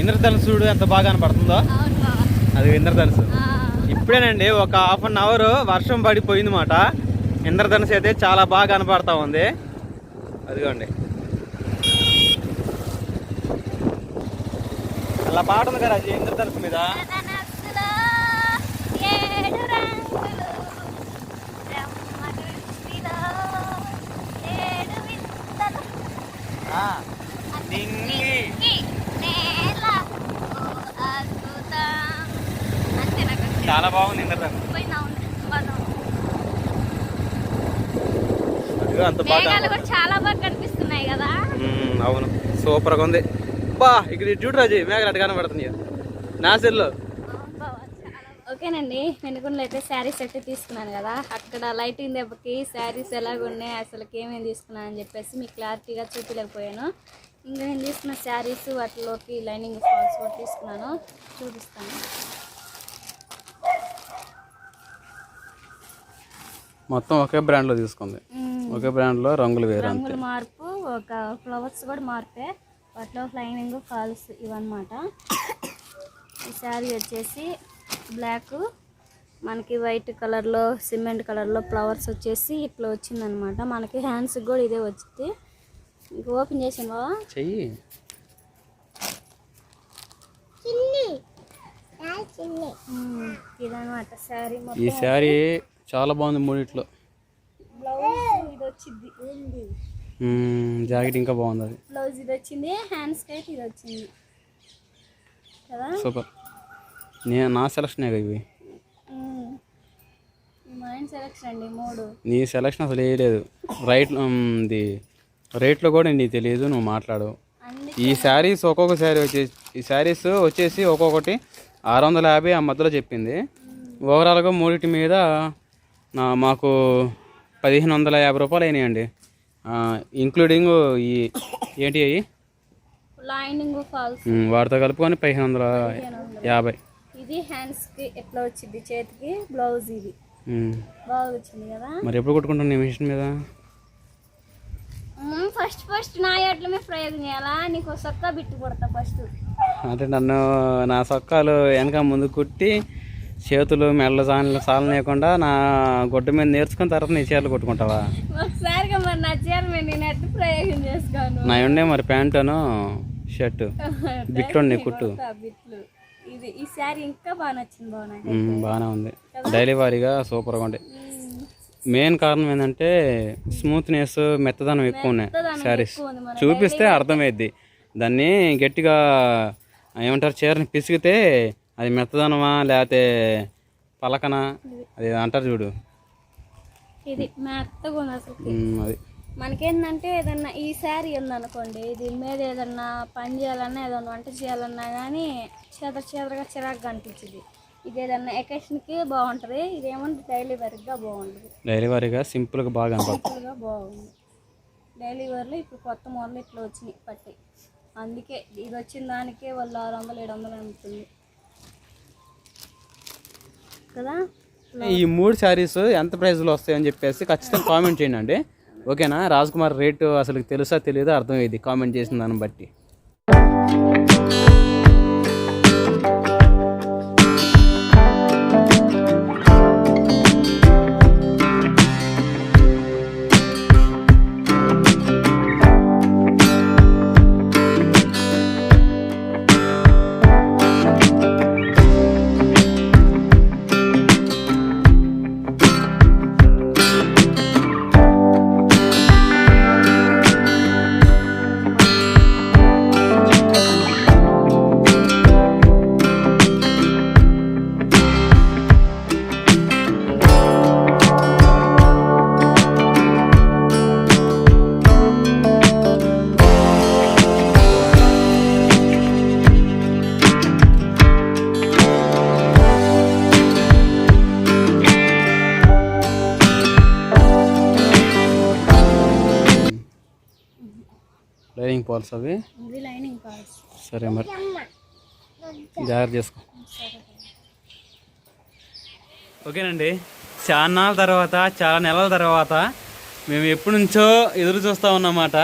ఇంద్రధనుసుడు ఎంత బాగా కనపడుతుందో. అది ఇంద్రధనుసు. ఇప్పుడేనండి ఒక హాఫ్ అన్ అవర్ వర్షం పడిపోయింది మాట. ఇంద్రధనుసు అయితే చాలా బాగా కనపడతా ఉంది. అదిగోండి అలా పాట ఉంది కదా అది ఇంద్రధనుసు మీద. చాలా బాగుంది ఇంద్రధనుసు. అంత బాగా చాలా బాగా కనిపిస్తున్నాయి కదా. అవును సూపర్ గా ఉంది బా. ఇక్కడ చూడు రాజు మేఘలు అటు కనబడుతున్నాయి నా సెల్లో. ఓకేనండి, వెనుకొండలో అయితే శారీస్ అయితే తీసుకున్నాను కదా. అక్కడ లైటింగ్ దెబ్బకి శారీస్ ఎలాగున్నాయి అసలుకి ఏమేమి తీసుకున్నాను అని చెప్పేసి మీకు క్లారిటీగా చూపించలేకపోయాను. ఇంకా నేను తీసుకున్న శారీస్ వాటిలోకి లైనింగ్ ఫాల్స్ కూడా తీసుకున్నాను, చూపిస్తాను. మొత్తం ఒకే బ్రాండ్ లో తీసుకుంది. ఒకే బ్రాండ్ లో రంగులు వేరే, రంగుల మార్పు, ఒక ఫ్లవర్స్ కూడా మార్పే, వాటిలో లైనింగ్ ఫాల్స్ ఇవన్నమాట. ఈ శారీ వచ్చేసి బ్లాక్, మనకి వైట్ కలర్లో సిమెంట్ కలర్లో ఫ్లవర్స్ వచ్చేసి ఇట్లా వచ్చిందనమాట. మనకి హ్యాండ్స్కి కూడా ఇదే వచ్చింది. ఇంక ఓపెన్ చేసాను చెయ్యి. ఇదనమాట శారీ. ఈ శారీ చాలా బాగుంది. మూడిట్లో బ్లౌజ్ ఇది వచ్చింది, జాకెట్ ఇంకా బాగుంది. అది బ్లౌజ్ ఇది వచ్చింది, హ్యాండ్స్ అయితే ఇది వచ్చింది కదా. సూపర్. నా సెలక్షన్ ఇవి. మైండ్ సెలక్షన్ అండి మూడు. నీ సెలక్షన్ అసలు వేయలేదు. రేట్లో కూడా నీకు తెలియదు, నువ్వు మాట్లాడు. ఈ శారీస్ ఒక్కొక్క శారీ వచ్చేసి ఒక్కొక్కటి 650 ఆ మధ్యలో చెప్పింది. ఓవరాల్గా మూడింటి మీద మాకు 1550 రూపాయలు అయినాయండి, ఇంక్లూడింగ్ ఈ ఏంటి అవి లైనింగ్ ఫాల్స్ వాటితో కలుపుకొని 1550. ఇది హ్యాండ్స్ కి ఎట్లా వచ్చింది, చేతికి బ్లౌజ్ ఇది బాగా వచ్చింది కదా. మరి ఎప్పుడు కొట్టుకుంటున్నా మిషన్ మీద? ఫస్ట్ నా ఎట్లమే ప్రయోగం చేయాలా, నీకు సొక్కా బిట్టు కొడతా ఫస్ట్. అంటే నా సొక్కాలు వెనక ముందు కుట్టి చేతులు మెల్ల సాలు లేకుండా నా గొడ్డు మీద నేర్చుకుని తర్వాత నీ చీరలు కొట్టుకుంటావా? ఒకసారిగా మరి నా చీర మీద నేను ఎట్లా ప్రయోగం చేసుకోను. నా ఉండే మరి ప్యాంటును షర్టు బిట్లు నీ కుట్టు. ఇది ఈ శారీ ఇంకా బాగా నచ్చింది. బాగానే ఉంది, డైలీ వారీగా సూపర్గా ఉండే. మెయిన్ కారణం ఏంటంటే స్మూత్నెస్, మెత్తదనం ఎక్కువ ఉన్నాయి శారీస్. చూపిస్తే అర్థమైద్ది. దాన్ని గట్టిగా ఏమంటారు, చీరని పిసిగితే అది మెత్తదనమా లేకపోతే పలకనా అది అంటారు చూడు, ఇది మెత్తగా ఉంది అసలు. అది మనకేంటంటే ఏదన్నా ఈ శారీ ఉందనుకోండి, దీని మీద ఏదన్నా పని చేయాలన్నా ఏదన్నా వంట చేయాలన్నా కానీ చెదరగా చిరాకుగా అనిపించింది. ఇది ఏదన్నా ఎకేషన్కి బాగుంటుంది, ఇదేమో డైలీ వేర్గా బాగుంటుంది. డైలీ వేర్గా సింపుల్గా బాగా బాగుంది. డైలీ వేర్లో ఇప్పుడు కొత్త మోడల్ ఇట్లా వచ్చినాయి పట్టి, అందుకే ఇది వచ్చిన దానికే వాళ్ళు 600-700 అమ్ముతుంది కదా. ఈ 3 శారీస్ ఎంత ప్రైస్లో వస్తాయని చెప్పేసి ఖచ్చితంగా కామెంట్ చేయండి. ఓకేనా? రాజ్ కుమార్ రేటు అసలు తెలుసా తెలియదో అర్థమయ్యేది కామెంట్ చేసిన దాన్ని బట్టి. లైనింగ్ పాల్స్ అవి. సరే మరి జాగ్రత్త చేసుకో. ఓకేనండి, చాలా నెలల తర్వాత మేము ఎప్పటి నుంచో ఎదురు చూస్తూ ఉన్నమాట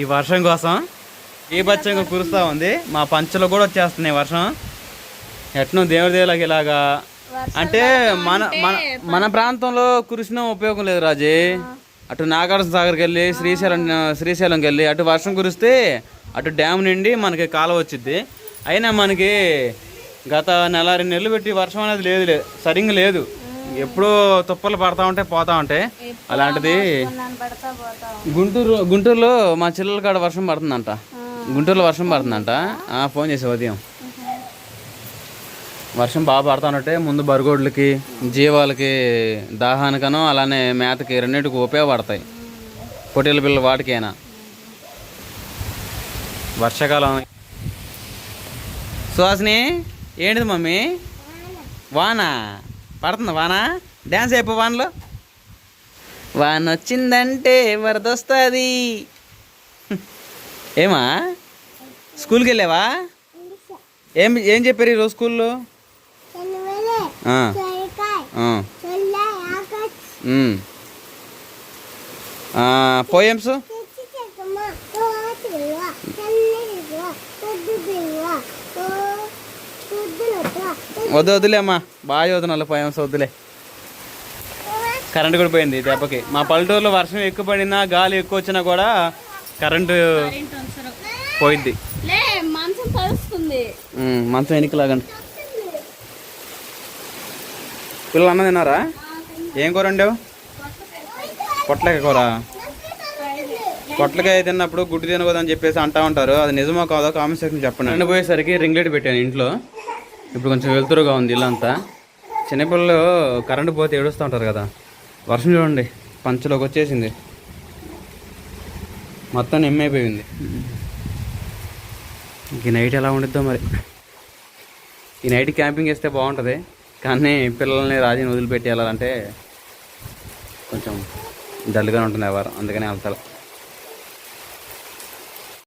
ఈ వర్షం కోసం. ఈ బచ్చంగా కురుస్తూ ఉంది. మా పంచలో కూడా వచ్చేస్తున్నాయి వర్షం. ఎట్నో దేవుడి దేవులకి ఇలాగా అంటే మన మన మన ప్రాంతంలో కురిసిన ఉపయోగం లేదు రాజీ. అటు నాగార్జున సాగర్కి వెళ్ళి శ్రీశైలంకి వెళ్ళి అటు వర్షం కురిస్తే అటు డ్యామ్ నిండి మనకి కాలువ వచ్చింది. అయినా మనకి గత 4-2 నెలలు పెట్టి వర్షం అనేది లేదు, సరిగ్గా లేదు. ఎప్పుడూ తుప్పలు పడతా ఉంటాయి, పోతా ఉంటాయి. అలాంటిది గుంటూరులో మా చెల్లెల కాడ వర్షం పడుతుందంట. గుంటూరులో వర్షం పడుతుందంట. ఫోన్ చేసే ఉదయం వర్షం బాగా పడుతుంటే ముందు బరుగోడ్లకి జీవాలకి దాహానికనో అలానే మేతకి రెండింటికి ఉపయోగపడతాయి. పొట్టేల పిల్లల వాటికైనా వర్షాకాలం. సుహాసిని ఏంటిది మమ్మీ? వాన పడుతుంది. వాన డ్యాన్స్ అయిపో. వానలో వాన వచ్చిందంటే వరద వస్తుంది. ఏమా స్కూల్కి వెళ్ళావా? ఏం చెప్పారు ఈరోజు స్కూల్లో? పోయమ్స్ వద్దులే అమ్మా, బాగా చదువుతున్నా. పోయమ్స్ వద్దులే. కరెంటు కూడా పోయింది దెబ్బకి. మా పల్లెటూరులో వర్షం ఎక్కువ పడినా గాలి ఎక్కువ వచ్చినా కూడా కరెంటు పోయింది. మంచం ఎన్నిక లాగండి. పిల్లలు అన్న తిన్నారా? ఏం కూర వండావు? పొట్లకాయ కూర. పొట్లకాయ తిన్నప్పుడు గుడ్డు తినకూడదని చెప్పేసి అంటూ ఉంటారు. అది నిజమో కాదో కామెంట్ సెక్షన్ చెప్పండి. ఎండిపోయేసరికి రింగ్ లైట్ పెట్టాను ఇంట్లో. ఇప్పుడు కొంచెం వెలుతురుగా ఉంది ఇల్లంతా. చిన్నపిల్లలు కరెంటు పోతే ఏడుస్తూ ఉంటారు కదా. వర్షం చూడండి పంచలోకి వచ్చేసింది, మొత్తం నిమ్మైపోయింది. ఈ నైట్ ఎలా ఉండిద్దో మరి. ఈ నైట్ క్యాంపింగ్ వేస్తే బాగుంటుంది, కానీ పిల్లల్ని రాజీని వదిలిపెట్టి వెళ్ళాలంటే కొంచెం డల్గా ఉంటుంది ఎవరు, అందుకనే వెళ్తారు.